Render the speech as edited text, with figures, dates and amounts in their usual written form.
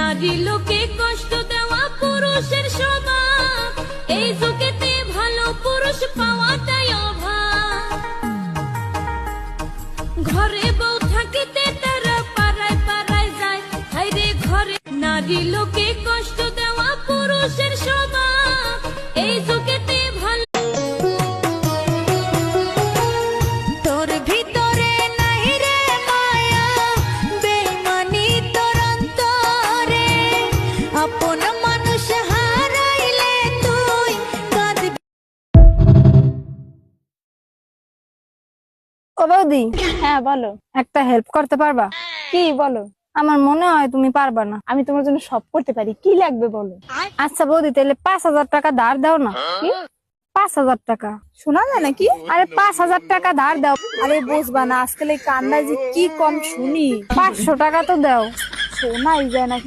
নারী লোকে কষ্ট দেওয়া পুরুষের স্বভাব, এই যুগেতে ভালো পুরুষ পাওয়াটাই অভাব। ঘরে বউ থাকিতে তারা পাড়ায় পাড়ায় যায়, হায়রে ঘরে নারী লোকে কষ্ট দেওয়া পুরুষের স্বভাব, এই যুগেতে ভালো। তোর ভিতরে নাই রে মায়া, বেঈমানি তোর অন্তরে, আপন মানুষ হারাইলে তুই কাঁদবি। ও বৌদি, হ্যাঁ বলো। একটা হেল্প করতে পারবা? কি বলো? আমার মনে হয় তুমি পারবা না। আমি তোমার জন্য সব করতে পারি, কি লাগবে বলো। আচ্ছা বৌদি, তাহলে 5,000 টাকা ধার দাও না। কি? 5,000 টাকা। শোনা যায় নাকি? আরে 5,000 টাকা ধার দাও। আরে বুঝবা না, আজকাল এই কান্নায় যে কি কম শুনি। 500 টাকা তো দাও। শোনাই যায় নাকি?